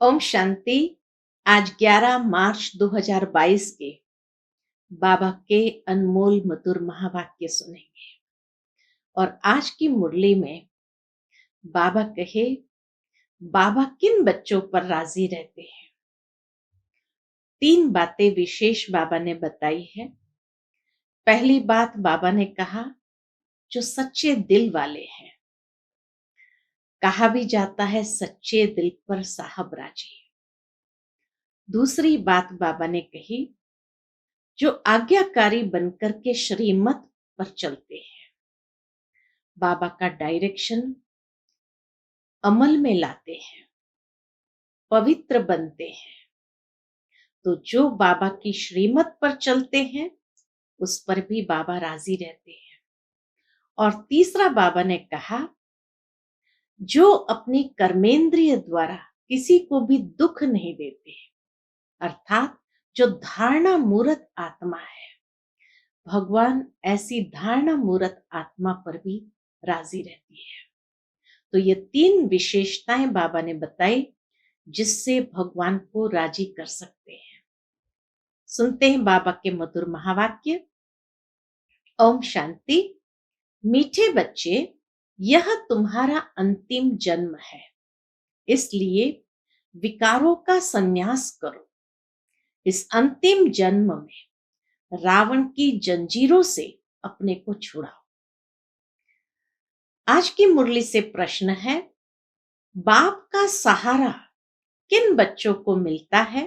ओम शांति। आज 11 मार्च 2022 के बाबा के अनमोल मधुर महावाक्य सुनेंगे। और आज की मुरली में बाबा कहे, बाबा किन बच्चों पर राजी रहते हैं। 3 बातें विशेष बाबा ने बताई है। पहली बात बाबा ने कहा, जो सच्चे दिल वाले हैं। कहा भी जाता है सच्चे दिल पर साहब राजी। दूसरी बात बाबा ने कही, जो आज्ञाकारी बनकर के श्रीमत पर चलते हैं, बाबा का डायरेक्शन अमल में लाते हैं, पवित्र बनते हैं। तो जो बाबा की श्रीमत पर चलते हैं उस पर भी बाबा राजी रहते हैं। और तीसरा बाबा ने कहा, जो अपनी कर्मेंद्रिय द्वारा किसी को भी दुख नहीं देते, अर्थात जो धारणा मूर्त आत्मा है, भगवान ऐसी धारणा मूर्त आत्मा पर भी राजी रहती है। तो ये 3 विशेषताएं बाबा ने बताई जिससे भगवान को राजी कर सकते हैं। सुनते हैं बाबा के मधुर महावाक्य। ओम शांति। मीठे बच्चे, यह तुम्हारा अंतिम जन्म है, इसलिए विकारों का संन्यास करो। इस अंतिम जन्म में रावण की जंजीरों से अपने को छुड़ाओ। आज की मुरली से प्रश्न है, बाप का सहारा किन बच्चों को मिलता है?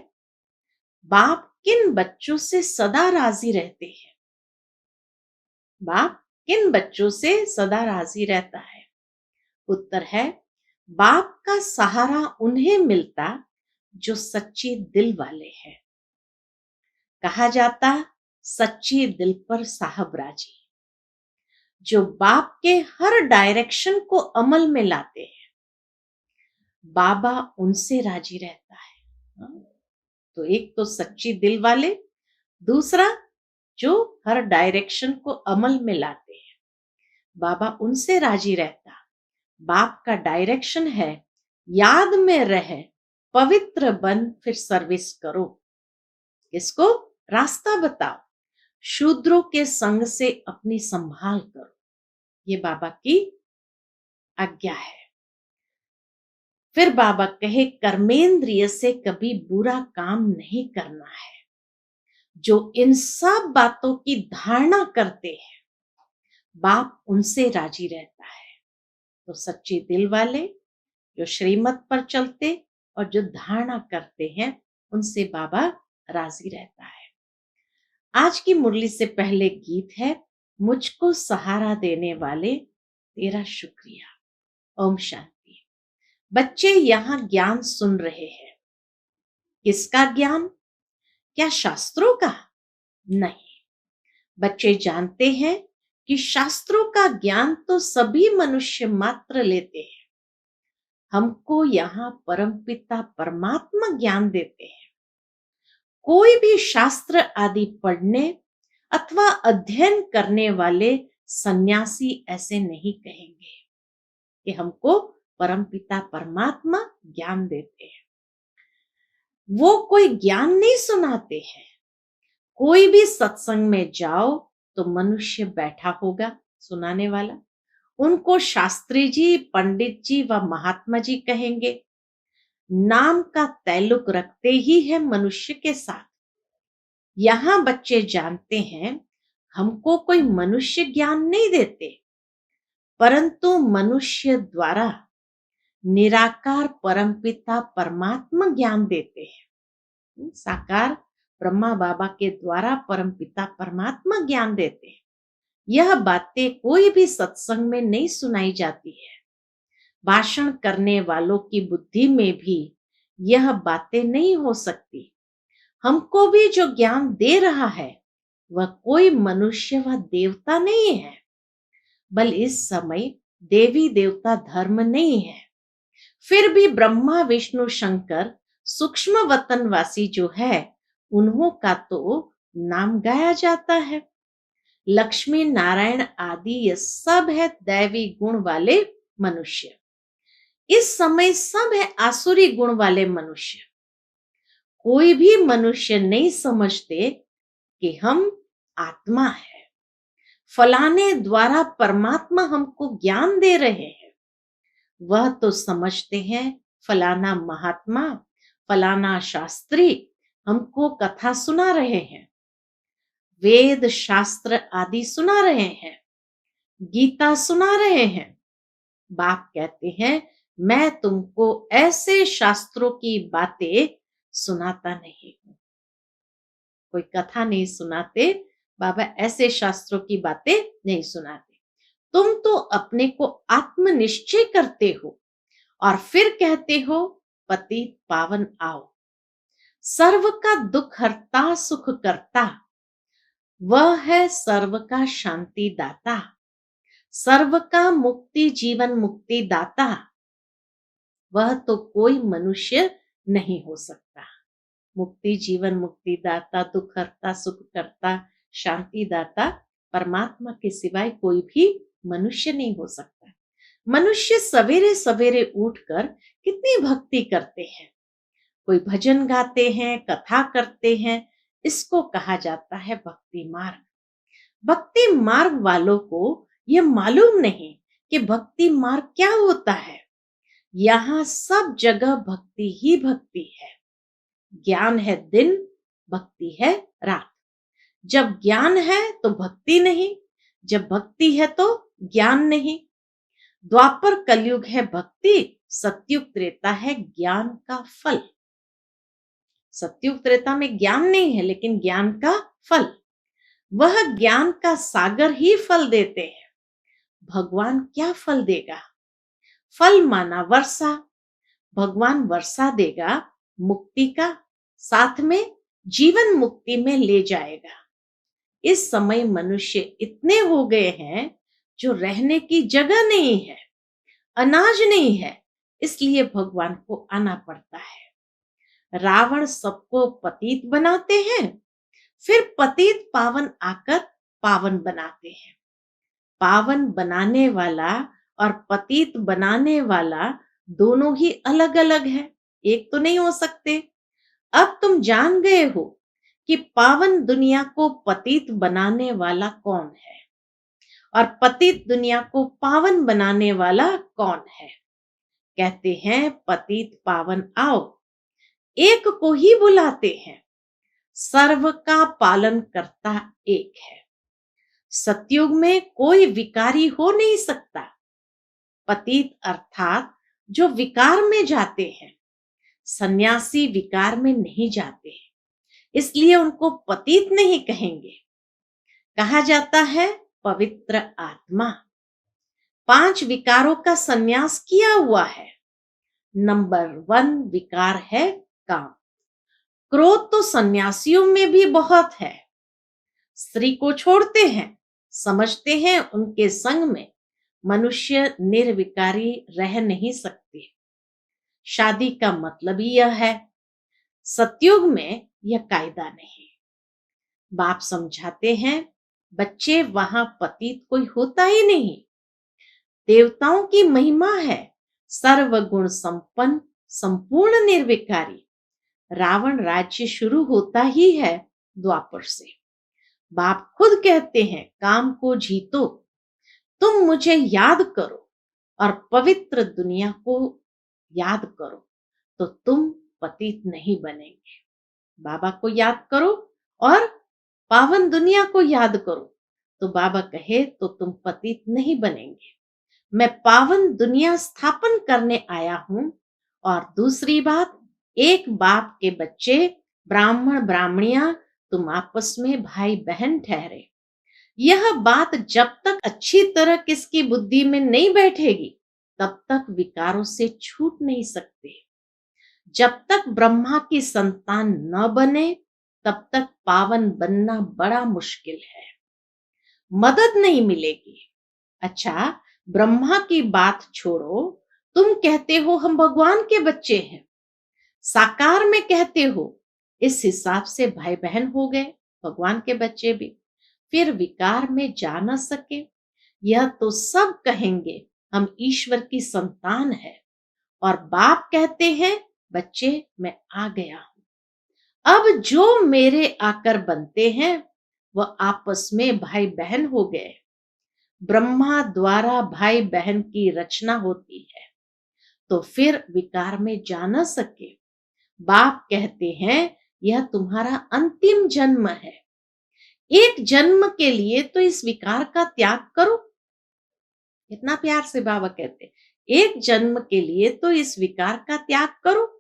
बाप किन बच्चों से सदा राजी रहते हैं? बाप किन बच्चों से सदा राजी रहता है? उत्तर है, बाप का सहारा उन्हें मिलता जो सच्चे दिल वाले हैं। कहा जाता, सच्चे दिल पर साहब राजी। जो बाप के हर डायरेक्शन को अमल में लाते हैं, बाबा उनसे राजी रहता है। तो एक तो सच्ची दिल वाले, दूसरा जो हर डायरेक्शन को अमल में लाते हैं, बाबा उनसे राजी रहता। बाप का डायरेक्शन है, याद में रहे, पवित्र बन, फिर सर्विस करो। इसको रास्ता बताओ, शूद्रों के संग से अपनी संभाल करो। ये बाबा की आज्ञा है। फिर बाबा कहे, कर्मेंद्रिय से कभी बुरा काम नहीं करना है। जो इन सब बातों की धारणा करते हैं, बाप उनसे राजी रहता है। तो सच्चे दिल वाले, जो श्रीमत पर चलते और जो धारणा करते हैं, उनसे बाबा राजी रहता है। आज की मुरली से पहले गीत है, मुझको सहारा देने वाले तेरा शुक्रिया। ओम शांति। बच्चे यहाँ ज्ञान सुन रहे हैं। किसका ज्ञान? क्या शास्त्रों का? नहीं। बच्चे जानते हैं कि शास्त्रों का ज्ञान तो सभी मनुष्य मात्र लेते हैं। हमको यहाँ परमपिता परमात्मा ज्ञान देते हैं। कोई भी शास्त्र आदि पढ़ने अथवा अध्ययन करने वाले सन्यासी ऐसे नहीं कहेंगे कि हमको परमपिता परमात्मा ज्ञान देते हैं। वो कोई ज्ञान नहीं सुनाते हैं। कोई भी सत्संग में जाओ तो मनुष्य बैठा होगा सुनाने वाला, उनको शास्त्री जी, पंडित जी व महात्मा जी कहेंगे। नाम का ताल्लुक रखते ही है मनुष्य के साथ। यहाँ बच्चे जानते हैं, हमको कोई मनुष्य ज्ञान नहीं देते, परंतु मनुष्य द्वारा निराकार परमपिता परमात्मा ज्ञान देते हैं। साकार ब्रह्मा बाबा के द्वारा परमपिता परमात्मा ज्ञान देते हैं। यह बातें कोई भी सत्संग में नहीं सुनाई जाती है। भाषण करने वालों की बुद्धि में भी यह बातें नहीं हो सकती। हमको भी जो ज्ञान दे रहा है वह कोई मनुष्य व देवता नहीं है, बल इस समय देवी देवता धर्म नहीं है। फिर भी ब्रह्मा विष्णु शंकर सूक्ष्म वतनवासी जो है, उन्हों का तो नाम गाया जाता है। लक्ष्मी नारायण आदि ये सब है दैवी गुण वाले मनुष्य। इस समय सब है आसुरी गुण वाले मनुष्य। कोई भी मनुष्य नहीं समझते कि हम आत्मा है। फलाने द्वारा परमात्मा हमको ज्ञान दे रहे हैं। वह तो समझते हैं फलाना महात्मा, फलाना शास्त्री हमको कथा सुना रहे हैं, वेद शास्त्र आदि सुना रहे हैं, गीता सुना रहे हैं। बाप कहते हैं मैं तुमको ऐसे शास्त्रों की बातें सुनाता नहीं हूं। कोई कथा नहीं सुनाते, बाबा ऐसे शास्त्रों की बातें नहीं सुनाते। तुम तो अपने को आत्मनिश्चय करते हो और फिर कहते हो पतित पावन आओ। सर्व का दुख हरता सुख करता, वह है सर्व का शांति दाता, सर्व का मुक्ति जीवन मुक्ति दाता। वह तो कोई मनुष्य नहीं हो सकता। मुक्ति जीवन मुक्ति दाता, दुख हरता सुख करता, शांति दाता परमात्मा के सिवाय कोई भी मनुष्य नहीं हो सकता। मनुष्य सवेरे सवेरे उठकर कितनी भक्ति करते हैं, कोई भजन गाते हैं, कथा करते हैं, इसको कहा जाता है भक्ति मार्ग। भक्ति मार्ग वालों को यह मालूम नहीं कि भक्ति मार्ग क्या होता है। यहाँ सब जगह भक्ति ही भक्ति है। ज्ञान है दिन, भक्ति है रात। जब ज्ञान है तो भक्ति नहीं, जब भक्ति है तो ज्ञान नहीं। द्वापर कलयुग है भक्ति, सतयुग त्रेता है ज्ञान का फल। सतयुग त्रेता में ज्ञान नहीं है लेकिन ज्ञान का फल, वह ज्ञान का सागर ही फल देते हैं। भगवान क्या फल देगा? फल माना वर्षा, भगवान वर्षा देगा मुक्ति का, साथ में जीवन मुक्ति में ले जाएगा। इस समय मनुष्य इतने हो गए हैं जो रहने की जगह नहीं है, अनाज नहीं है, इसलिए भगवान को आना पड़ता है। रावण सबको पतित बनाते हैं, फिर पतित पावन आकर पावन बनाते हैं। पावन बनाने वाला और पतित बनाने वाला दोनों ही अलग अलग है, एक तो नहीं हो सकते। अब तुम जान गए हो कि पावन दुनिया को पतित बनाने वाला कौन है और पतित दुनिया को पावन बनाने वाला कौन है। कहते हैं पतित पावन आओ, एक को ही बुलाते हैं, सर्व का पालन करता एक है। सतयुग में कोई विकारी हो नहीं सकता। पतित अर्थात जो विकार में जाते हैं, सन्यासी विकार में नहीं जाते हैं, इसलिए उनको पतित नहीं कहेंगे। कहा जाता है पवित्र आत्मा। 5 विकारों का सन्यास किया हुआ है। नंबर 1 विकार है काम। क्रोध तो सन्यासियों में भी बहुत है। स्त्री को छोड़ते हैं, समझते हैं उनके संग में मनुष्य निर्विकारी रह नहीं सकते। शादी का मतलब ही यह है। सतयुग में यह कायदा नहीं। बाप समझाते हैं बच्चे वहां पतित कोई होता ही नहीं। देवताओं की महिमा है सर्वगुण संपन्न संपूर्ण निर्विकारी। रावण राज्य शुरू होता ही है द्वापर से। बाप खुद कहते हैं काम को जीतो, तुम मुझे याद करो और पवित्र दुनिया को याद करो तो तुम पतित नहीं बनेंगे। बाबा को याद करो और पावन दुनिया को याद करो तो बाबा कहे तो तुम पतित नहीं बनेंगे। मैं पावन दुनिया स्थापन करने आया हूं। और दूसरी बात, एक बाप के बच्चे ब्राह्मण ब्राह्मणियां तुम आपस में भाई बहन ठहरे। यह बात जब तक अच्छी तरह किसकी बुद्धि में नहीं बैठेगी तब तक विकारों से छूट नहीं सकते। जब तक ब्रह्मा की संतान न बने तब तक पावन बनना बड़ा मुश्किल है, मदद नहीं मिलेगी। अच्छा, ब्रह्मा की बात छोड़ो, तुम कहते हो हम भगवान के बच्चे हैं, साकार में कहते हो, इस हिसाब से भाई बहन हो गए, भगवान के बच्चे भी। फिर विकार में जा न सके, यह तो सब कहेंगे हम ईश्वर की संतान है और बाप कहते हैं, बच्चे मैं आ गया हूं। अब जो मेरे आकर बनते हैं वह आपस में भाई बहन हो गए। ब्रह्मा द्वारा भाई बहन की रचना होती है, तो फिर विकार में जा न सके। बाप कहते हैं, यह तुम्हारा अंतिम जन्म है। एक जन्म के लिए तो इस विकार का त्याग करो। कितना प्यार से बाबा कहते, एक जन्म के लिए तो इस विकार का त्याग करो।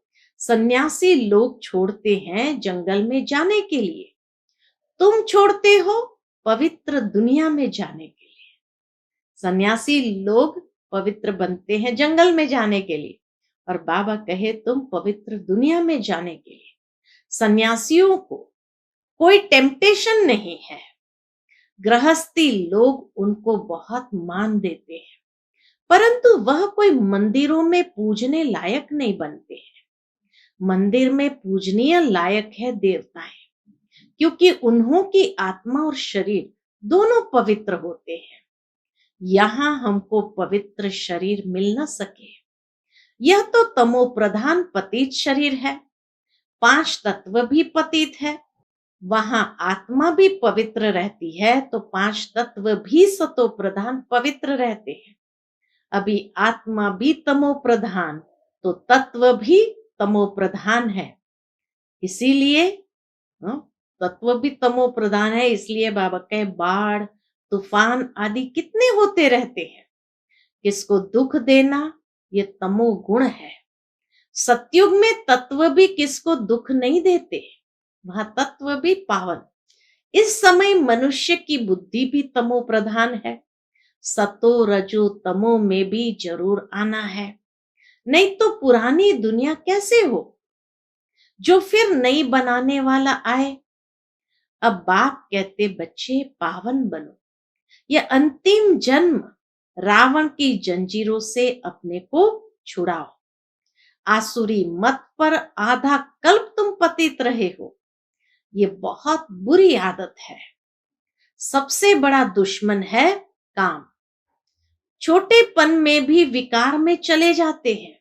सन्यासी लोग छोड़ते हैं जंगल में जाने के लिए, तुम छोड़ते हो पवित्र दुनिया में जाने के लिए। सन्यासी लोग पवित्र बनते हैं जंगल में जाने के लिए, और बाबा कहे तुम पवित्र दुनिया में जाने के लिए। सन्यासियों को कोई टेम्पटेशन नहीं है। गृहस्थी लोग उनको बहुत मान देते हैं, परंतु वह कोई मंदिरों में पूजने लायक नहीं बनते हैं। मंदिर में पूजनीय लायक है देवताएं, क्योंकि उन्हों की आत्मा और शरीर दोनों पवित्र होते हैं। यहां हमको पवित्र शरीर मिल न सके। यह तो तमो प्रधान पतित शरीर है, 5 तत्व भी पतित है। वहां आत्मा भी पवित्र रहती है तो 5 तत्व भी सतो प्रधान पवित्र रहते हैं। अभी आत्मा भी तमो प्रधान तो तत्व भी तमो प्रधान है। इसीलिए तत्व भी तमो प्रधान है, इसलिए बाबा कहे बाढ़ तूफान आदि कितने होते रहते हैं। किसको दुख देना ये तमो गुण है। सतयुग में तत्व भी किसको दुख नहीं देते, वहां तत्व भी पावन। इस समय मनुष्य की बुद्धि भी तमो प्रधान है। सतो रजो तमो में भी जरूर आना है, नहीं तो पुरानी दुनिया कैसे हो जो फिर नई बनाने वाला आए। अब बाप कहते बच्चे पावन बनो। यह अंतिम जन्म रावण की जंजीरों से अपने को छुड़ाओ। आसुरी मत पर आधा कल्प तुम पतित रहे हो, ये बहुत बुरी आदत है। सबसे बड़ा दुश्मन है काम। छोटेपन में भी विकार में चले जाते हैं,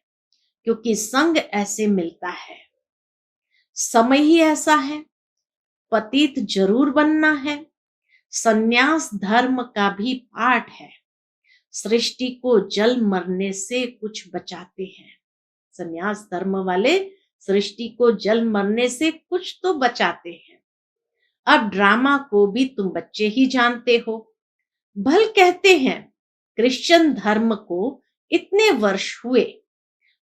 क्योंकि संग ऐसे मिलता है। समय ही ऐसा है, पतित जरूर बनना है। संन्यास धर्म का भी पाठ है। सृष्टि को जल मरने से कुछ बचाते हैं। संन्यास धर्म वाले सृष्टि को जल मरने से कुछ तो बचाते हैं। अब ड्रामा को भी तुम बच्चे ही जानते हो। भल कहते हैं क्रिश्चियन धर्म को इतने वर्ष हुए,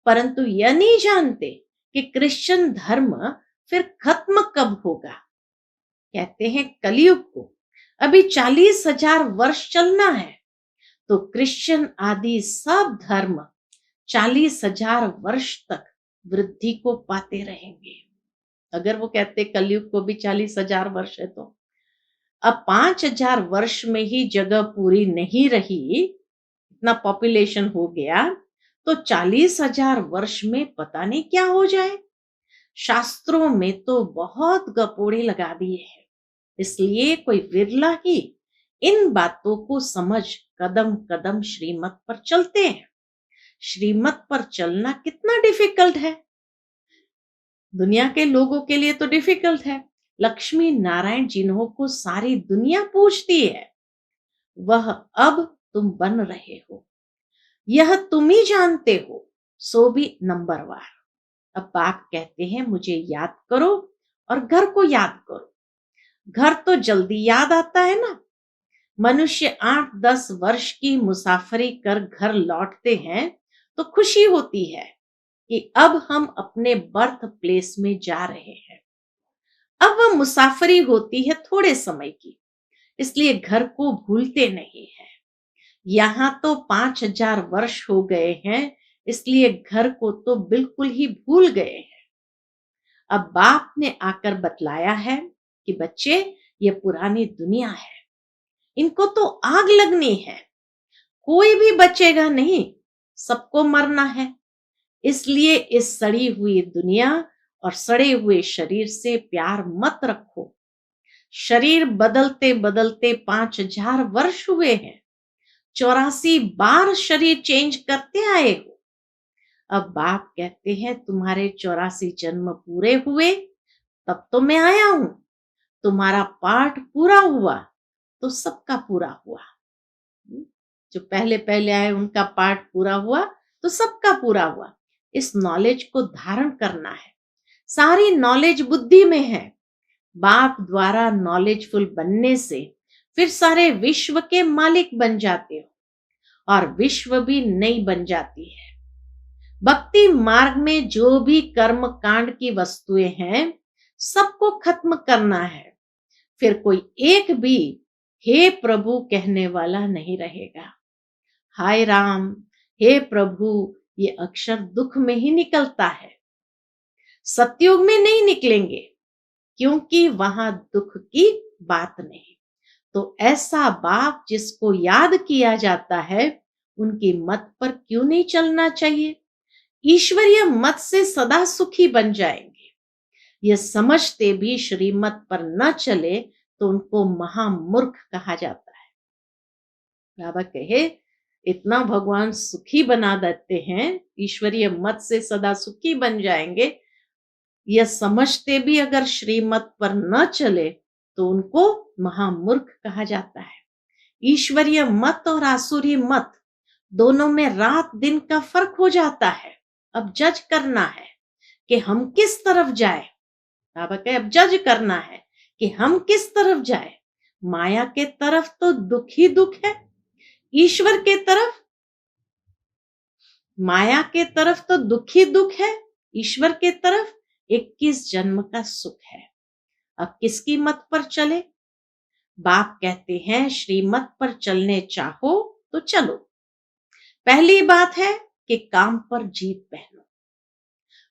परंतु यह नहीं जानते कि क्रिश्चियन धर्म फिर खत्म कब होगा। कहते हैं कलयुग को अभी 40,000 वर्ष चलना है, तो क्रिश्चियन आदि सब धर्म 40,000 वर्ष तक वृद्धि को पाते रहेंगे। अगर वो कहते कलयुग को भी 40,000 वर्ष है, तो अब 5,000 वर्ष में ही जगह पूरी नहीं रही, इतना पॉपुलेशन हो गया, तो 40,000 वर्ष में पता नहीं क्या हो जाए। शास्त्रों में तो बहुत गपोड़े लगा दिए हैं, इसलिए कोई विरला ही इन बातों को समझ कदम कदम श्रीमत पर चलते हैं। श्रीमत पर चलना कितना डिफिकल्ट है, दुनिया के लोगों के लिए तो डिफिकल्ट है। लक्ष्मी नारायण जिन्हों को सारी दुनिया पूछती है, वह अब तुम बन रहे हो, यह तुम ही जानते हो, सो भी नंबरवार। अब बाप कहते हैं मुझे याद करो और घर को याद करो। घर तो जल्दी याद आता है ना। मनुष्य 8-10 वर्ष की मुसाफरी कर घर लौटते हैं तो खुशी होती है कि अब हम अपने बर्थ प्लेस में जा रहे हैं। अब वह मुसाफरी होती है थोड़े समय की, इसलिए घर को भूलते नहीं है। यहां तो 5,000 वर्ष हो गए हैं, इसलिए घर को तो बिल्कुल ही भूल गए हैं। अब बाप ने आकर बतलाया है कि बच्चे ये पुरानी दुनिया है, इनको तो आग लगनी है, कोई भी बचेगा नहीं, सबको मरना है। इसलिए इस सड़ी हुई दुनिया और सड़े हुए शरीर से प्यार मत रखो। शरीर बदलते बदलते 5,000 वर्ष हुए हैं, 84 बार शरीर चेंज करते आए हो। अब बाप कहते हैं तुम्हारे 84 जन्म पूरे हुए तब तो मैं आया हूं, तुम्हारा पाठ पूरा हुआ तो सबका पूरा हुआ। जो पहले पहले आए उनका पाठ पूरा हुआ तो सबका पूरा हुआ। इस नॉलेज को धारण करना है। सारी नॉलेज बुद्धि में है। बाप द्वारा नॉलेजफुल बनने से फिर सारे विश्व के मालिक बन जाते हो और विश्व भी नई बन जाती है। भक्ति मार्ग में जो भी कर्म कांड की वस्तुएं हैं सबको खत्म करना है। फिर कोई एक भी हे प्रभु कहने वाला नहीं रहेगा। हाय राम, हे प्रभु ये अक्षर दुख में ही निकलता है, सतयुग में नहीं निकलेंगे क्योंकि वहां दुख की बात नहीं। तो ऐसा बाप जिसको याद किया जाता है उनकी मत पर क्यों नहीं चलना चाहिए? ईश्वरीय मत से सदा सुखी बन जाएंगे। ये समझते भी श्रीमत पर न चले तो उनको महामूर्ख कहा जाता है। बाबा कहे इतना भगवान सुखी बना देते हैं, ईश्वरीय मत से सदा सुखी बन जाएंगे, यह समझते भी अगर श्रीमत पर न चले तो उनको महामूर्ख कहा जाता है। ईश्वरीय मत और आसुरी मत दोनों में रात दिन का फर्क हो जाता है। अब जज करना है कि हम किस तरफ जाए। बाबा कहे अब जज करना है कि हम किस तरफ जाए। माया के तरफ तो दुख ही दुख है, ईश्वर के तरफ, माया के तरफ तो दुख ही दुख है, ईश्वर के तरफ 21 जन्म का सुख है। अब किसकी मत पर चले? बाप कहते हैं श्रीमत पर चलने चाहो तो चलो। पहली बात है कि काम पर जीत पहनो।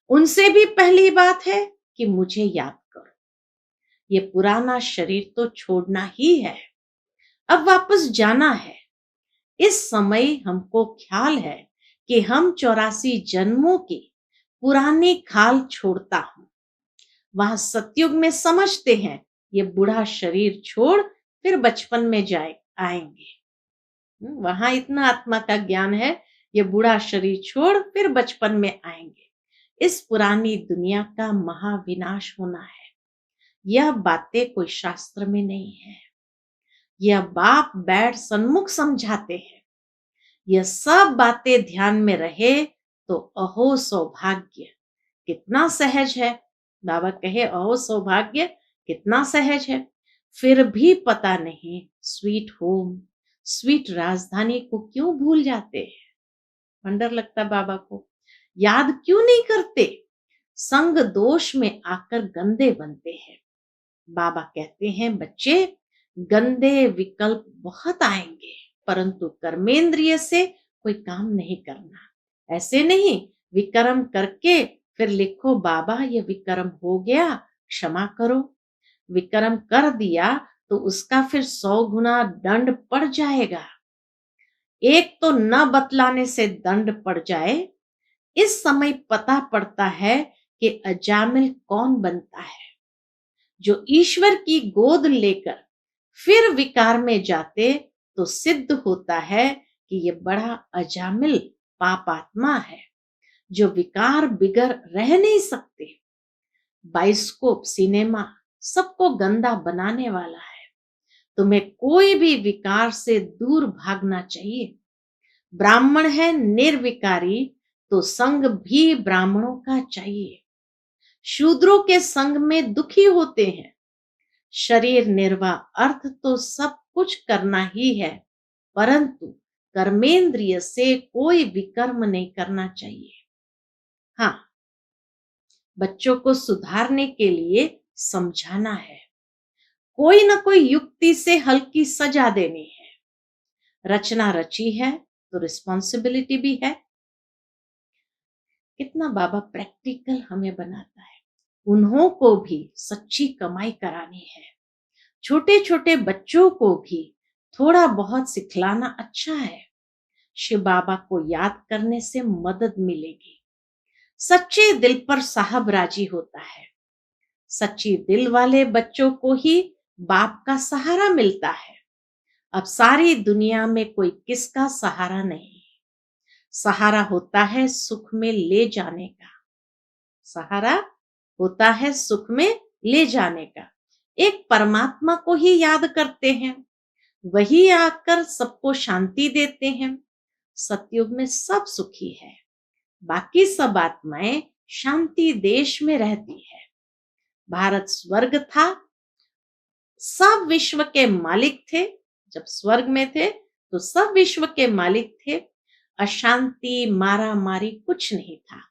उनसे भी पहली बात है कि मुझे याद करो। ये पुराना शरीर तो छोड़ना ही है, अब वापस जाना है। इस समय हमको ख्याल है कि हम 84 जन्मों की पुरानी खाल छोड़ता हूं। वहां सतयुग में समझते हैं ये बूढ़ा शरीर छोड़ फिर बचपन में आएंगे। वहां इतना आत्मा का ज्ञान है, ये बूढ़ा शरीर छोड़ फिर बचपन में आएंगे। इस पुरानी दुनिया का महाविनाश होना है। यह बातें कोई शास्त्र में नहीं है, यह बाप बैठ सन्मुख समझाते हैं। यह सब बातें ध्यान में रहे तो अहो सौभाग्य कितना सहज है। बाबा कहे अहो सौभाग्य कितना सहज है। फिर भी पता नहीं स्वीट होम, स्वीट राजधानी को क्यों भूल जाते हैं। वंडर लगता बाबा को, याद क्यों नहीं करते। संग दोष में आकर गंदे बनते हैं। बाबा कहते हैं बच्चे गंदे विकल्प बहुत आएंगे परंतु कर्मेंद्रिय से कोई काम नहीं करना। ऐसे नहीं विकर्म करके फिर लिखो बाबा ये विकर्म हो गया क्षमा करो। विकर्म कर दिया तो उसका फिर 100 गुना दंड पड़ जाएगा। एक तो न बतलाने से दंड पड़ जाए, इस समय पता पड़ता है कि अजामिल कौन बनता है। जो ईश्वर की गोद लेकर फिर विकार में जाते तो सिद्ध होता है कि ये बड़ा अजामिल पापात्मा है जो विकार बिगर रह नहीं सकते। बाइस्कोप सिनेमा सबको गंदा बनाने वाला है। तुम्हें कोई भी विकार से दूर भागना चाहिए। ब्राह्मण है निर्विकारी तो संग भी ब्राह्मणों का चाहिए। शूद्रों के संग में दुखी होते हैं। शरीर निर्वाह अर्थ तो सब कुछ करना ही है परंतु कर्मेंद्रिय से कोई विकर्म नहीं करना चाहिए। हाँ, बच्चों को सुधारने के लिए समझाना है। कोई ना कोई युक्ति से हल्की सजा देनी है। रचना रची है तो रिस्पॉन्सिबिलिटी भी है। कितना बाबा प्रैक्टिकल हमें बनाता है। उन्हों को भी सच्ची कमाई करानी है। छोटे छोटे बच्चों को भी थोड़ा बहुत सिखलाना अच्छा है। शिव बाबा को याद करने से मदद मिलेगी। सच्चे दिल पर साहब राजी होता है। सच्ची दिल वाले बच्चों को ही बाप का सहारा मिलता है। अब सारी दुनिया में कोई किसका सहारा नहीं। सहारा होता है सुख में ले जाने का। सहारा होता है सुख में ले जाने का। एक परमात्मा को ही याद करते हैं, वही आकर सबको शांति देते हैं। सतयुग में सब सुखी है, बाकी सब आत्माएं शांति देश में रहती है। भारत स्वर्ग था, सब विश्व के मालिक थे। जब स्वर्ग में थे तो सब विश्व के मालिक थे। अशांति मारा मारी कुछ नहीं था।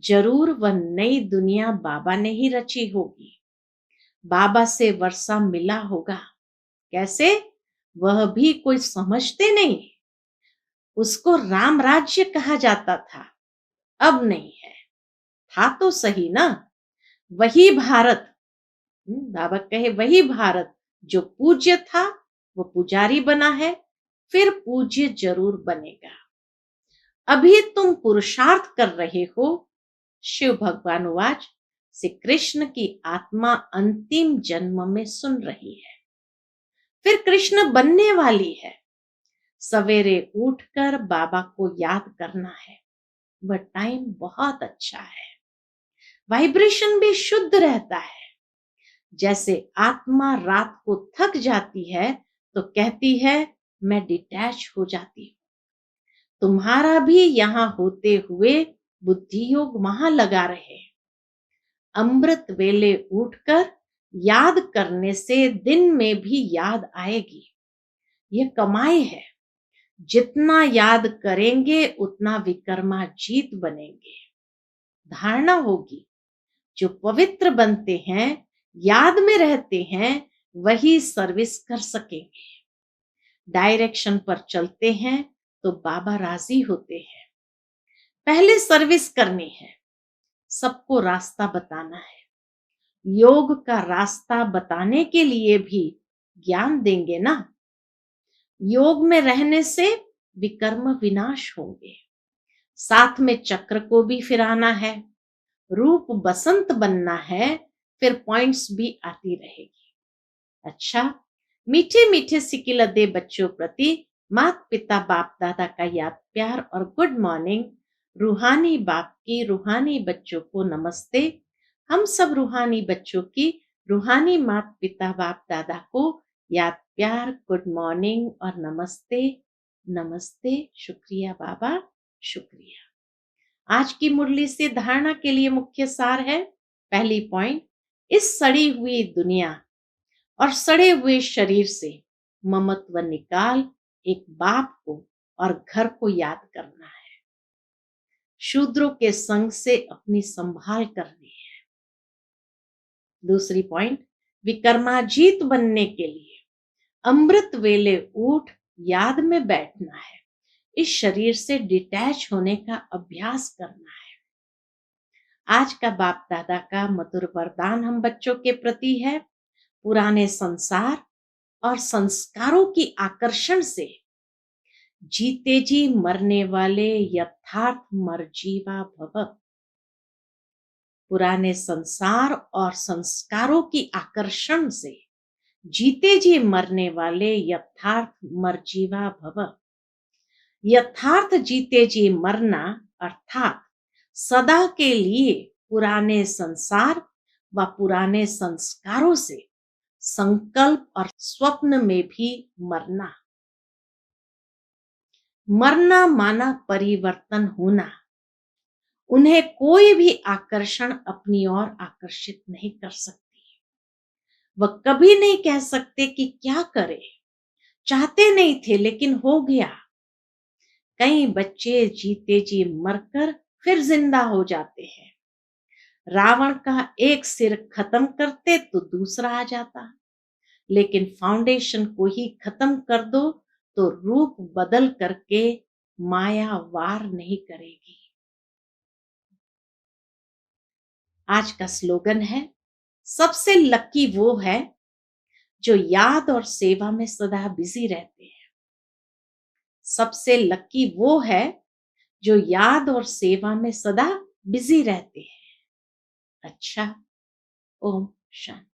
जरूर वह नई दुनिया बाबा ने ही रची होगी। बाबा से वर्षा मिला होगा। कैसे? वह भी कोई समझते नहीं। उसको राम राज्य कहा जाता था, अब नहीं है। था तो सही ना, वही भारत। बाबा कहे वही भारत जो पूज्य था वो पुजारी बना है, फिर पूज्य जरूर बनेगा। अभी तुम पुरुषार्थ कर रहे हो। शिव भगवान उवाच, श्री कृष्ण की आत्मा अंतिम जन्म में सुन रही है, फिर कृष्ण बनने वाली है। सवेरे उठकर बाबा को याद करना है, वह टाइम बहुत अच्छा है। वाइब्रेशन भी शुद्ध रहता है। जैसे आत्मा रात को थक जाती है तो कहती है मैं डिटैच हो जाती हूँ। तुम्हारा भी यहाँ होते हुए बुद्धि योग वहां लगा रहे। अमृत वेले उठकर याद करने से दिन में भी याद आएगी। यह कमाई है। जितना याद करेंगे उतना विकर्मा जीत बनेंगे। धारणा होगी, जो पवित्र बनते हैं, याद में रहते हैं, वही सर्विस कर सकेंगे। डायरेक्शन पर चलते हैं तो बाबा राजी होते हैं। पहले सर्विस करनी है, सबको रास्ता बताना है। योग का रास्ता बताने के लिए भी ज्ञान देंगे ना। योग में रहने से विकर्म विनाश होंगे। साथ में चक्र को भी फिराना है। रूप बसंत बनना है, फिर पॉइंट्स भी आती रहेगी। अच्छा, मीठे मीठे सिकिलदे बच्चों प्रति माता पिता बाप दादा का याद प्यार और गुड मॉर्निंग। रूहानी बाप की रूहानी बच्चों को नमस्ते। हम सब रूहानी बच्चों की रूहानी माता पिता बाप दादा को याद प्यार, गुड मॉर्निंग और नमस्ते। नमस्ते। शुक्रिया बाबा, शुक्रिया। आज की मुरली से धारणा के लिए मुख्य सार है। पहली पॉइंट, इस सड़ी हुई दुनिया और सड़े हुए शरीर से ममत्व निकाल एक बाप को और घर को याद करना है। शूद्रों के संग से अपनी संभाल करनी है। दूसरी पॉइंट, विकर्माजीत बनने के लिए अमृत वेले उठ याद में बैठना है। इस शरीर से डिटैच होने का अभ्यास करना है। आज का बाप दादा का मधुर वरदान हम बच्चों के प्रति है। पुराने संसार और संस्कारों की आकर्षण से जीते जी मरने वाले यथार्थ मरजीवा भव। पुराने संसार और संस्कारों की आकर्षण से जीते जी मरने वाले यथार्थ मरजीवा भव। यथार्थ जीते जी मरना अर्थात सदा के लिए पुराने संसार व पुराने संस्कारों से संकल्प और स्वप्न में भी मरना। मरना माना परिवर्तन होना। उन्हें कोई भी आकर्षण अपनी ओर आकर्षित नहीं कर सकती। वह कभी नहीं कह सकते कि क्या करें, चाहते नहीं थे लेकिन हो गया। कई बच्चे जीते जी मरकर फिर जिंदा हो जाते हैं। रावण का एक सिर खत्म करते तो दूसरा आ जाता, लेकिन फाउंडेशन को ही खत्म कर दो तो रूप बदल करके माया वार नहीं करेगी। आज का स्लोगन है, सबसे लकी वो है जो याद और सेवा में सदा बिजी रहते हैं। सबसे लकी वो है जो याद और सेवा में सदा बिजी रहते हैं। अच्छा, ओम शांति।